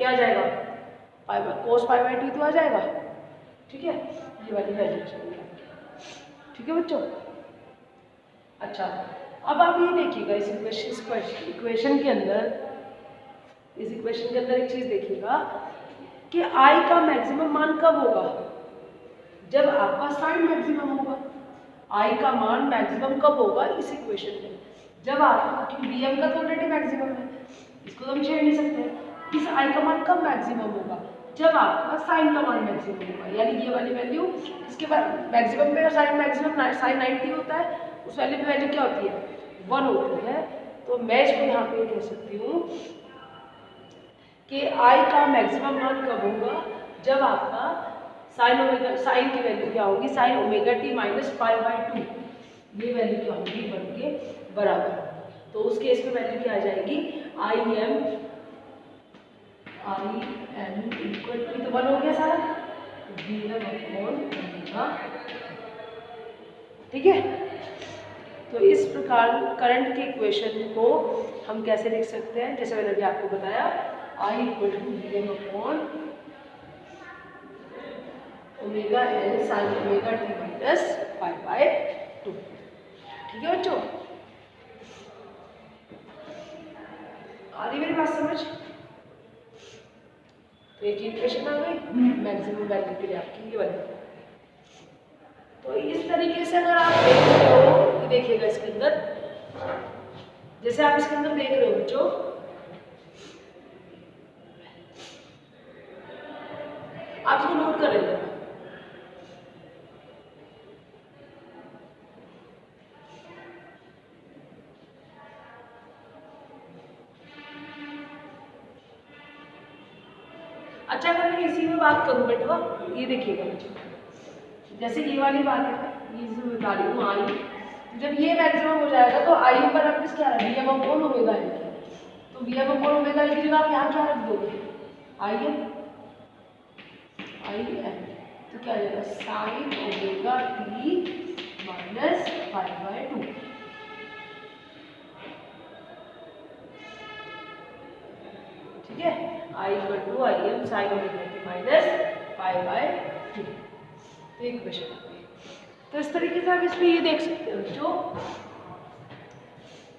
क्या आ जाएगा, cos पाई बाई 2 तो आ जाएगा। ठीक है, ये वाली वैल्यू चाहिए। ठीक है बच्चों। अच्छा, अब आप ये देखिएगा इस इक्वेशन के अंदर, एक चीज देखिएगा कि आई का मैक्सिमम मान कब होगा, जब आपका साइन मैक्सिमम होगा। आई का मान मैक्सिमम कब होगा इस इक्वेशन में, जब आपका, क्योंकि bm का तो ऑलरेडी मैक्सिमम है, इसको तो हम छेड़ नहीं सकते। इस आई का मान कब मैक्सिमम होगा, जब आपका साइन का मान मैक्सिमम होगा, यानी ये वाली वैल्यू, इसके बाद मैक्सिमम पे साइन मैक्सिमम साइन 90 होता है, उस वैल्यू पे वैल्यू क्या होती है, 1 होती है। तो मैं इसको यहाँ पे कह सकती हूँ कि आई का मैक्सिमम मान कब होगा, जब आपका साइन की वैल्यू क्या होगी, sign omega T minus pi by 2, ये वैल्यू क्या होगी, 1 के बराबर। तो उस केस में वैल्यू क्या आ जाएगी, आई एम इक्वल टू, तो 1 हो गया सारा, Vm अपॉन ओमेगा। ठीक है, तो इस प्रकार करंट के इक्वेशन को हम कैसे लिख सकते हैं, जैसे मैंने अभी आपको बताया, I equal to Vm upon omega n sine omega T minus pi by 2। ठीक है बच्चों, आ रही मेरी बात समझ। तो एक इक्वेशन आ गई मैक्सिमम वैल्यू के लिए आपकी ये वाली। तो इस तरीके से अगर आप देख रहे हो, देखिएगा इसके अंदर, जैसे आप इसके अंदर देख रहे हो बच्चों, आप इसको नोट कर रहे हो। अच्छा, अगर मैं इसी में बात करूं बेटा, ये देखिएगा बच्चों, जैसे ये वाली बात है, ये जो बता रही हूँ आई, जब ये मैक्सिमम हो जाएगा तो आई पर आप किस क्या है, Vm अपॉन ओमेगा एल, तो Vm अपॉन ओमेगा एल की जगह आप यहाँ क्या रख दोगे, आई एम, तो क्या आ जाएगा, sine omega T minus pi by 2। ठीक है, I equal to I M sine omega T minus pi by 2। तो इक्वेशन आ गई। तो इस तरीके से आप इसमें ये देख सकते हो जो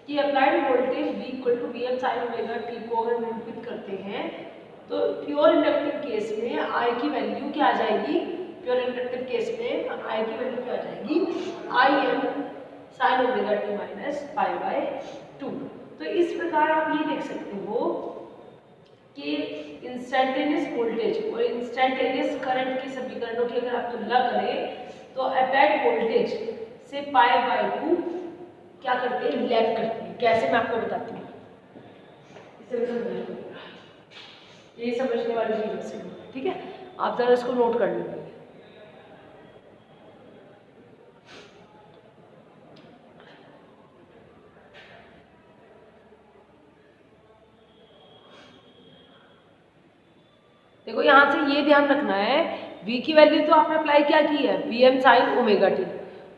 कि applied voltage V equal to V M sine omega T को अगर निरूपित करते हैं तो प्योर इंडक्टिव केस में आई की वैल्यू क्या आ जाएगी, प्योर इंडक्टिव केस में आई की वैल्यू क्या आ जाएगी, I am sine omega T minus pi by 2। तो इस प्रकार आप ये देख सकते हो कि इंस्टेंटेनियस वोल्टेज और इंस्टेंटेनियस करंट के समीकरणों की अगर आप तुलना करें तो अप्लाइड वोल्टेज से पाई बाय 2 क्या करते हैं, लैग करते हैं। कैसे, मैं आपको बताती हूँ, ये समझने वाली चीज है। ठीक है, आप जरा इसको नोट कर लीजिए। देखो यहाँ से ये ध्यान रखना है, V की वैल्यू तो आपने अप्लाई क्या की है, Vm साइन ओमेगा टी,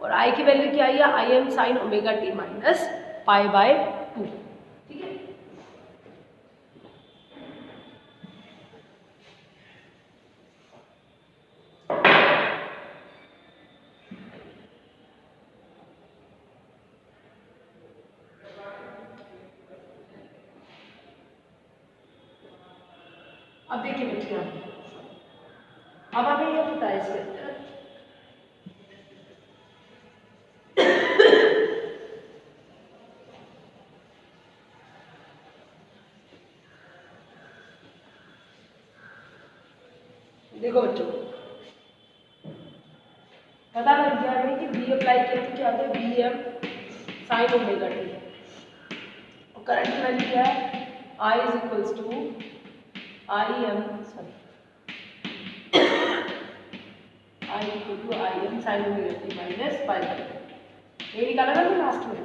और I की वैल्यू क्या आई है, I M sine omega T minus pi by 2। ठीक है, अब देखिए बच्चियों, अब हमें ये पता है इसके अंदर देखो बच्चों, पता लग गया है कि V अप्लाई किया तो क्या होता है, Vm साइन ओमेगा टी, और करंट की वैल्यू क्या है, I is equals to I M sine omega T minus pi by 2। ये निकाला ना लास्ट में।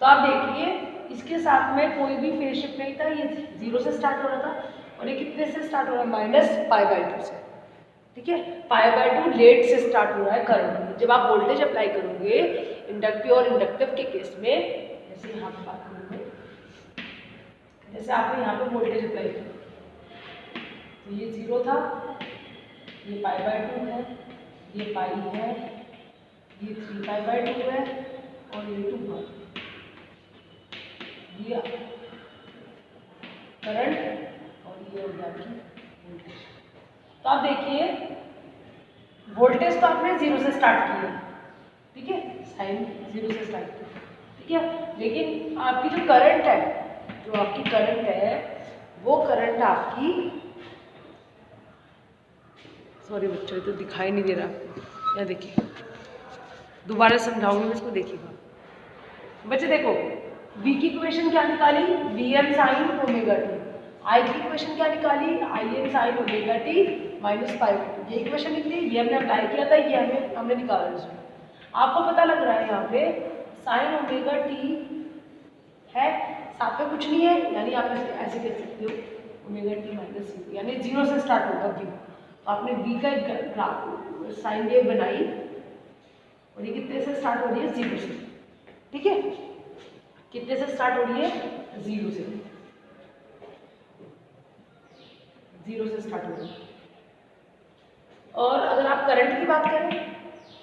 तो आप देखिए इसके साथ में कोई भी फेज शिफ्ट नहीं था, ये 0 से स्टार्ट हो रहा था और ये कितने से स्टार्ट हो रहा है, माइनस पाई बाय 2 से। ठीक है, पाई बाय 2 लेट से स्टार्ट हो रहा है करंट। जब आप वोल्टेज अप्लाई करोगे इंडक्टिव और इंडक्टिव के केस में, जैसे यहाँ पे बात करोगे, जैसे आपने यहाँ पे वोल्टेज अप्लाई किया, 0 था, ये π/2 है, ये पाई है, ये 3π/2 है और ये 2 है। ये करंट और ये हो गया आपकी वोल्टेज। तो आप देखिए वोल्टेज तो आपने 0 से स्टार्ट किया, ठीक है, साइन 0 से स्टार्ट किया, ठीक है, लेकिन आपकी जो करंट है, जो आपकी करंट है वो करंट आपकी, सॉरी बच्चों ये तो दिखाई नहीं दे रहा आपको, या देखिए दोबारा समझाऊंगी मैं इसको, देखिएगा बच्चे। देखो V की इक्वेशन क्या निकाली, Vm sin omega t, I की इक्वेशन क्या निकाली, Im sin omega t minus π/2, ये इक्वेशन निकली, ये हमने अप्लाई किया था, ये हमने निकाला रिजल्ट। आपको पता लग रहा है यहाँ पे sin ओमेगा t है, साथ में कुछ नहीं है, यानी आप ऐसे कह सकते हो ओमेगा t माइनस 0, यानी 0 से स्टार्ट होगा V। तो आपने V का ग्राफ साइन वेव बनाई और ये कितने से स्टार्ट हो रही है, 0 से, ठीक है, कितने से स्टार्ट हो रही है, 0 से, 0 से स्टार्ट हो रही है। और अगर आप करंट की बात करें,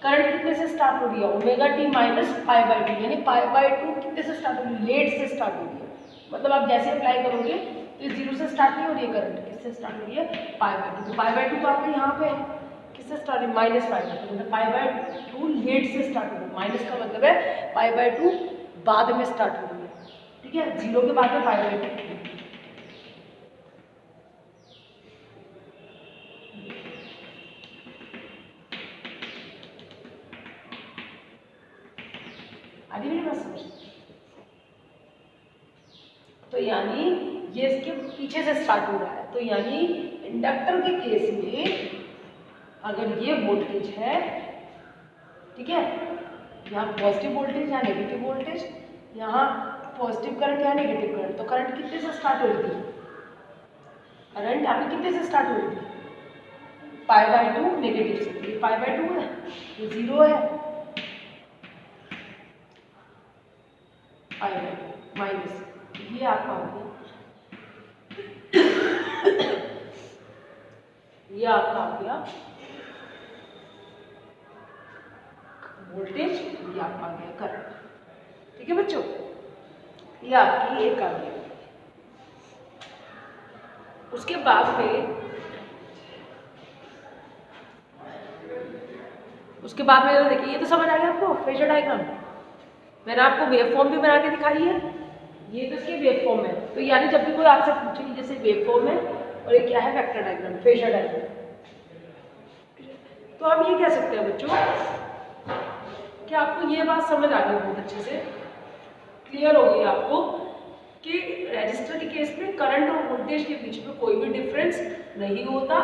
करंट कितने से स्टार्ट हो रही है, ओमेगा टी माइनस π/2, यानी π/2 कितने से स्टार्ट हो रही है, लेट से स्टार्ट हो रही है। मतलब आप जैसे अप्लाई करोगे तो ये 0 से स्टार्ट नहीं हो रही है, करंट किससे स्टार्ट हो रही है, π/2। तो π/2 तो आपने यहाँ पे किससे स्टार्ट है, माइनस π/2, मतलब π/2 लेट से स्टार्ट हो रही है। माइनस का मतलब है π/2 बाद में स्टार्ट हो रही है, ठीक है, 0 के बाद में π/2। आदि मेरी बात समझ, तो यानी ये इसके पीछे से स्टार्ट हो रहा है। तो यानी इंडक्टर के केस में अगर ये वोल्टेज है, ठीक है, यहाँ पॉजिटिव वोल्टेज या नेगेटिव वोल्टेज, यहाँ पॉजिटिव करंट या नेगेटिव करंट, तो करंट कितने से स्टार्ट हो रही थी, करंट आपकी कितने से स्टार्ट हो रही थी, π/2 नेगेटिव से, ये π/2 है, ये 0 है, π/2 माइनस, ये आपका हो गया, ये आपका आ गया वोल्टेज, ये आपका आ गया करंट, ठीक है बच्चों, ये आपकी एक आ गया। उसके बाद में देखिए, ये तो समझ आ गया आपको फेजर डायग्राम, मैंने आपको वेव फॉर्म भी बना के दिखाई है, ये तो इसकी वेव फॉर्म है। तो यानी जब भी कोई आपसे पूछे कि जैसे वेव फॉर्म है और ये क्या है, वेक्टर डायग्राम, फेजर डायग्राम, तो हम ये कह सकते हैं बच्चों कि आपको ये बात समझ आ गई, बहुत अच्छे से क्लियर हो गई आपको कि रेजिस्टर के केस में करंट और वोल्टेज के बीच में कोई भी डिफरेंस नहीं होता,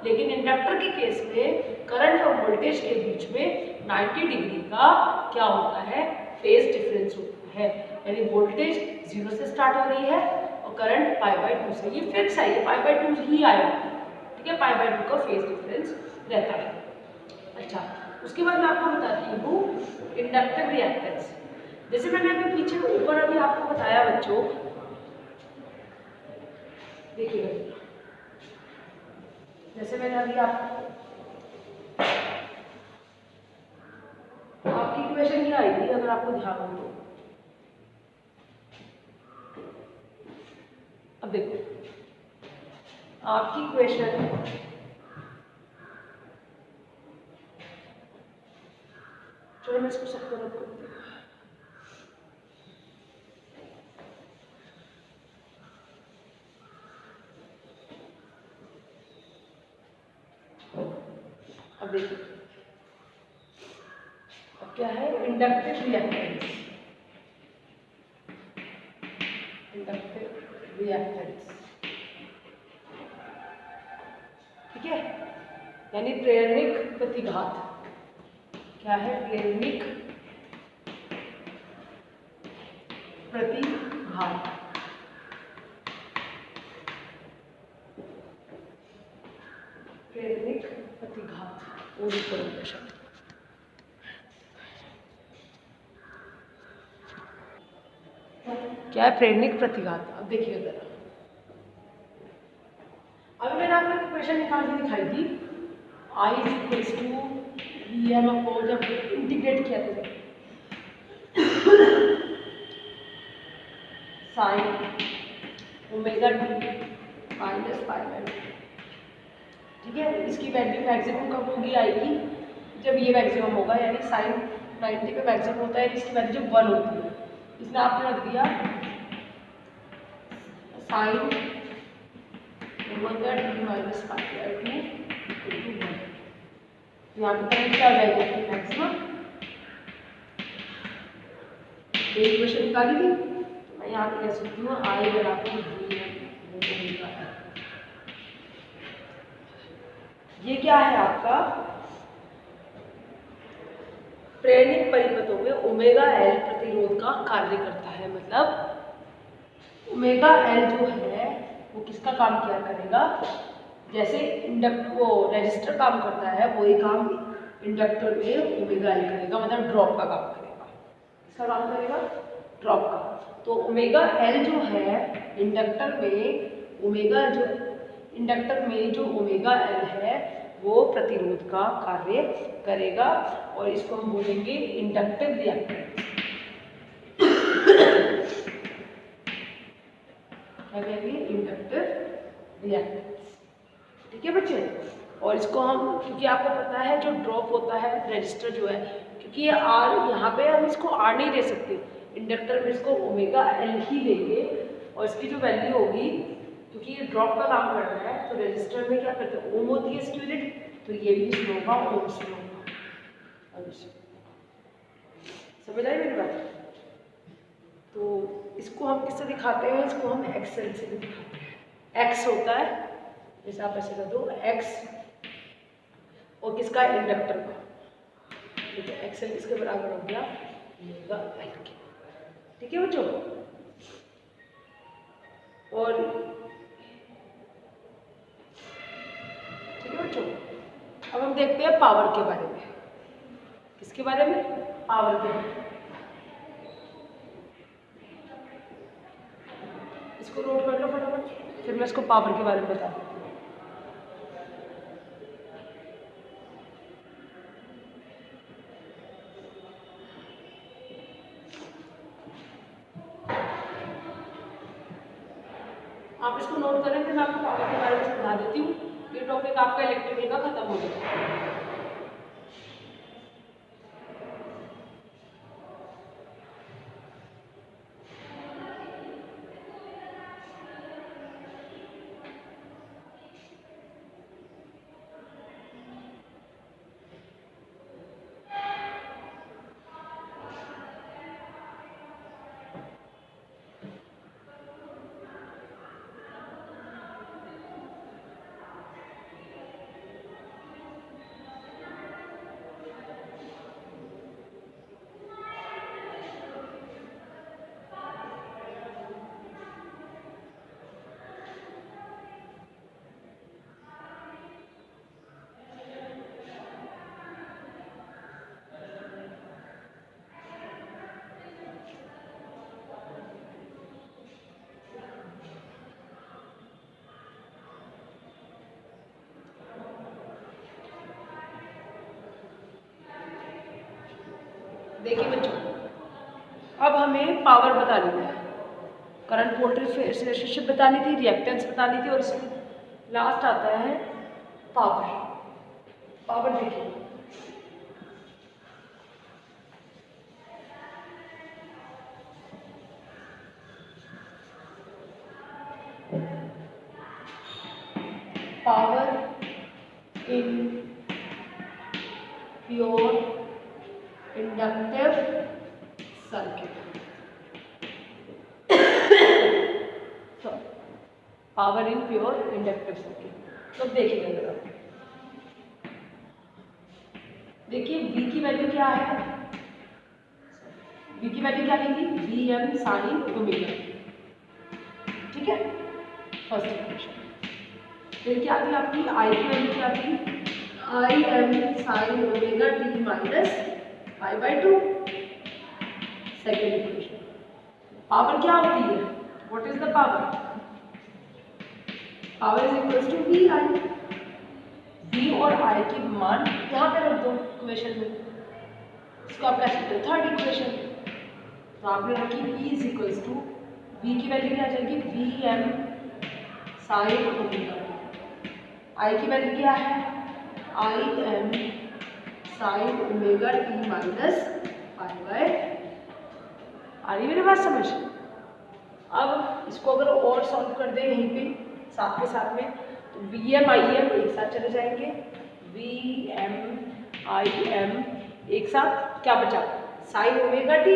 लेकिन इंडक्टर के केस में करंट और वोल्टेज के बीच में 90 डिग्री का क्या होता है, फेज डिफरेंस होता है। यानी वोल्टेज 0 से स्टार्ट हो रही है और करंट π/2 से, ये फिक्स है, ये π/2 ही आएगा, ठीक है, π/2 का फेज डिफरेंस रहता है। अच्छा, उसके बाद मैं आपको बताती हूँ इंडक्टिव रिएक्टेंस। जैसे मैंने अभी पीछे ऊपर अभी आपको बताया बच्चों, देखिए जैसे मैंने अभी आपकी इक्वेशन क्या आई थी, अगर आपको ध्यान हो तो, अब देखो आपकी इक्वेशन, चलो मैं इसको सबको रख देती हूँ। अब देखिए, अब क्या है, इंडक्टिव रिएक्टेंस, इंडक्टिव रिएक्टेंस, ठीक है, यानी प्रेरणिक प्रतिघात, क्या है, प्रेरणिक प्रतिघात, प्रेरणिक प्रतिघात, और शब्द क्या है, प्रेरणिक प्रतिघात। अब देखिए जरा, अभी मैंने आपको इक्वेशन निकाल के दिखाई थी, I is equals to V M upon, जब इंटीग्रेट किया था sine omega T minus pi by, ठीक है। इसकी वैल्यू मैक्सिमम कब होगी आएगी, जब ये मैक्सिमम होगा, यानी साइन 90 पे मैक्सिमम होता है, इसकी वैल्यू जब 1 होती है। इसमें आपने रख दिया sine omega T minus pi by 2 equal to 1। यहाँ पे करंट क्या आ जाएगा, मैक्सिमम। ये इक्वेशन निकाली थी, तो मैं यहाँ पे कह सकती हूँ आई बराबर ओमेगा एल। ये क्या है आपका, प्रेरणिक परिपथों में ओमेगा एल प्रतिरोध का कार्य करता है। मतलब ओमेगा एल जो है वो किसका काम किया करेगा, जैसे वो रेजिस्टर काम करता है, वही काम इंडक्टर में ओमेगा एल करेगा, मतलब ड्रॉप का काम करेगा। किसका काम करेगा, ड्रॉप का। तो ओमेगा एल जो है इंडक्टर में जो ओमेगा एल है वो प्रतिरोध का कार्य करेगा, और इसको हम बोलेंगे इंडक्टिव रिएक्टेंस। क्या कहेंगे, इंडक्टिव रिएक्टेंस, ठीक है बच्चे। और इसको हम, क्योंकि आपको पता है जो ड्रॉप होता है रेजिस्टर जो है, क्योंकि ये आर, यहाँ पे हम इसको आर नहीं दे सकते, इंडक्टर में इसको ओमेगा एल ही देंगे, और इसकी जो वैल्यू होगी, क्योंकि ये ड्रॉप का काम कर रहा है, तो रेजिस्टर में क्या करते हैं, ओम होती है इसकी यूनिट, तो ये भी इसमें होगा ओम से होगा। समझ आई मेरी बात। तो इसको हम किससे दिखाते हैं, इसको हम एक्सएल से भी दिखाते हैं। एक्स होता है, जैसे आप ऐसे कर दो एक्स, और किसका, इंडक्टर का, ठीक है। एक्सएल किसके बराबर हो गया, ओमेगा एल के, ठीक है बच्चों। और ठीक है बच्चों, अब हम देखते हैं पावर के बारे में। किसके बारे में, पावर के बारे में। इसको नोट कर लो फटाफट, फिर मैं इसको पावर के बारे में बता दूँ। आप इसको नोट करें, फिर मैं आपको पावर के बारे में समझा देती हूँ। ये टॉपिक आपका इलेक्ट्रिकल का खत्म हो गया। देखिए बच्चों, अब हमें पावर बतानी है, करंट वोल्टेज रिलेशनशिप बतानी थी, रिएक्टेंस बतानी थी, और इसमें लास्ट आता है पावर। पावर देखिए, power in pure inductive circuit. Power in pure inductive circuit. तो देखिए जरा, देखिए V की वैल्यू क्या है, V की वैल्यू क्या लेंगी, वी एम साइन ओमेगा, ठीक है, फर्स्ट इक्वेशन। फिर क्या थी आपकी, I की वैल्यू क्या थी, I M sine omega T minus pi by 2, second equation. Power क्या होती है, what is the power, power is equals to V I. V और आई की मान यहाँ पे रख दो इक्वेशन में, इसको आप कह सकते हो थर्ड इक्वेशन। तो आपने रखी v is equals to, v की वैल्यू क्या आ जाएगी, v M sine omega. I की वैल्यू क्या है, I M sine omega T minus pi by. आ रही मेरी बात समझ। अब इसको अगर और सॉल्व कर दें यहीं पे साथ के साथ में, तो वी एम आई एम एक साथ चले जाएंगे, वी एम आई एम एक साथ, क्या बचा साइन ओमेगा टी,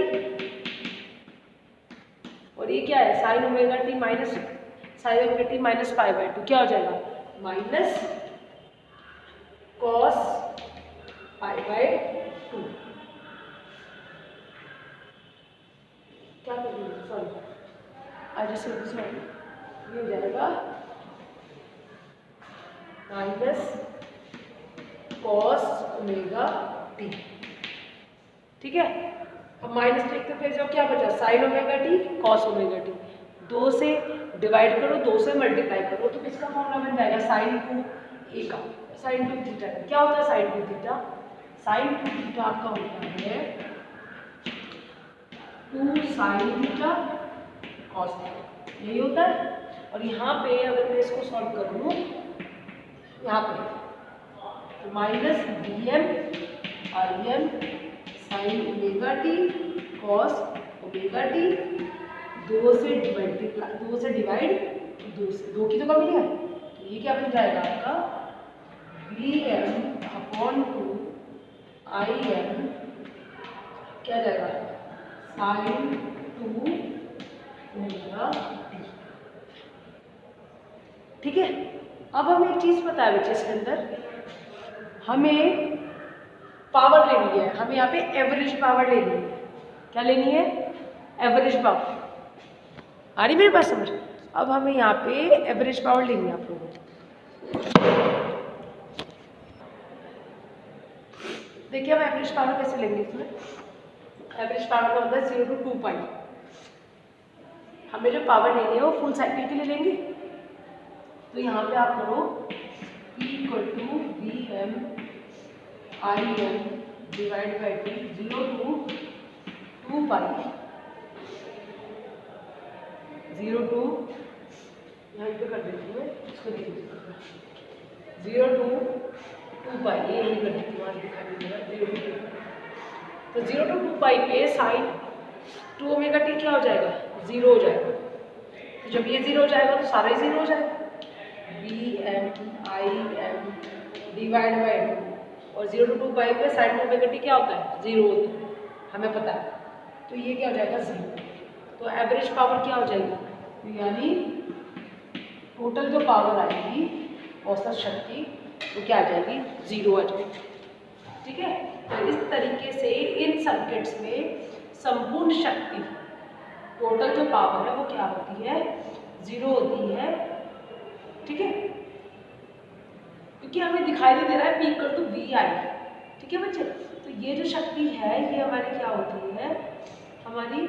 और ये क्या है sign omega T minus sign omega T minus pi by 2, क्या हो जाएगा माइनस कॉस पाई बाय 2। क्या करेंगे, सॉरी आज से सॉरी, ये हो जाएगा माइनस कॉस ओमेगा टी। ठीक है, अब माइनस लिखते फिर जो क्या बचा sign omega T cos omega T, 2 से डिवाइड करो 2 से मल्टीप्लाई करो, तो किसका फॉर्मूला बन जाएगा साइन टू ए का, साइन टू थीटा। क्या होता है sign to theta, sign to theta आपका होता है 2 साइन थीटा कॉस थीटा, यही होता है। और यहाँ पे अगर मैं इसको सॉल्व करूँ यहाँ पे, तो minus D M I M sine omega T cos omega T, 2 से मल्टीप्लाई 2 से डिवाइड 2 से, 2 की तो कमी है, तो ये क्या बन जाएगा आपका V M upon 2 I M, क्या जाएगा साइन 2 ओमेगा टी। ठीक है, अब हमें एक चीज़ पता है बच्चे, इसके अंदर हमें पावर लेनी है, हमें यहाँ पे एवरेज पावर लेनी है। क्या लेनी है, एवरेज पावर। आ रही मेरे पास समझ। अब हमें यहाँ पे एवरेज पावर लेनी है आप लोगों को। देखिए हम एवरेज पावर कैसे लेंगे, इसमें एवरेज पावर का होता है 0 to 2 पाई। हमें जो पावर लेनी है वो फुल साइकिल के लिए लेंगे, तो यहाँ पे आप करो P equal to we M I M divide by 2 0 to 2 पाई, 0 to यहाँ पे कर देती हूँ, इसको देख लीजिए 0 to 2 पाई, ये नहीं कर देती हूँ आज दिखा दीजिएगा 0 to 2। तो 0 to 2 पाई पे साइन 2 ओमेगा टी क्या हो जाएगा 0 हो जाएगा। तो जब ये 0 हो जाएगा तो सारा ही 0 हो जाएगा, V M I M divide by 2, और 0 to 2 पाई पे साइन ओमेगा टी क्या होता है 0 होता है, हमें पता है। तो ये क्या हो जाएगा 0। तो एवरेज पावर क्या हो जाएगी, तो यानी टोटल जो पावर आएगी औसत शक्ति वो क्या आ जाएगी 0 आ जाएगी। ठीक है, तो इस तरीके से इन सर्किट्स में संपूर्ण शक्ति टोटल जो पावर है वो क्या होती है 0 होती है। ठीक है, क्योंकि हमें दिखाई नहीं दे रहा है P इक्वल टू वी आई। ठीक है बच्चे, तो ये जो शक्ति है ये हमारी क्या होती है, हमारी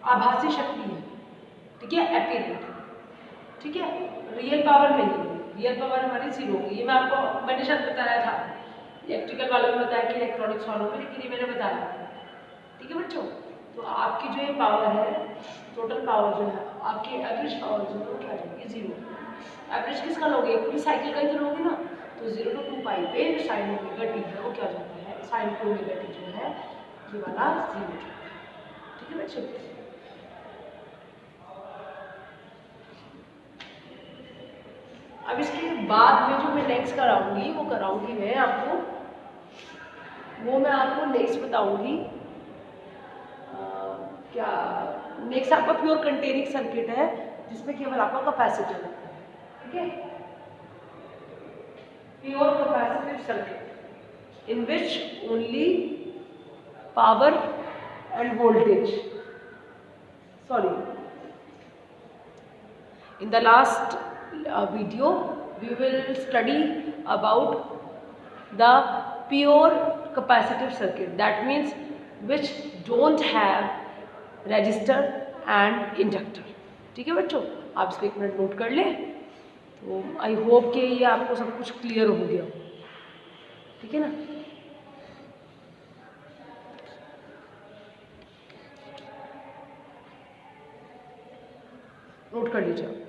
आभासी शक्ति है। ठीक है, एपिरेंट। ठीक है, रियल पावर नहीं है, रियल पावर हमारी 0 होगी। ये मैं आपको मैंने शायद बताया था, इलेक्ट्रिकल वालों ने बताया कि इलेक्ट्रॉनिक्स वालों में, लेकिन ये मैंने बताया। ठीक है बच्चों, तो आपकी जो ये पावर है टोटल पावर जो है आपकी एवरेज पावर जो है वो क्या जाएगी 0। एवरेज किसका लोगे, पूरी साइकिल का ही तो लोगे ना। तो 0 to 2 पाई पे जो साइन ओमेगा टी है वो क्या जाता है, साइन 2 ओमेगा टी जो है ये वाला 0 जाता है। ठीक है बच्चों, अब इसके बाद में जो मैं नेक्स्ट कराऊंगी वो कराऊंगी मैं आपको, वो मैं आपको नेक्स्ट बताऊंगी क्या नेक्स्ट आपका प्योर कंटेनिंग सर्किट है जिसमें केवल आपका कैपेसिटर है। ठीक है, pure capacitive circuit in which only power end voltage, sorry in the last video we will study about the pure capacitive circuit, that means which don't have resistor and inductor। ठीक है बच्चों, आप इसको 1 minute note कर लें। तो I hope कि ये आपको सब कुछ क्लियर हो गया, ठीक है ना। नोट कर लीजिए आप।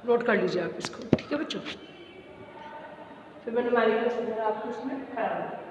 नोट कर लीजिए आप इसको, ठीक है बच्चों। फिर मैं न्यूमेरिकल वगैरह आपको इसमें करा दूँगी।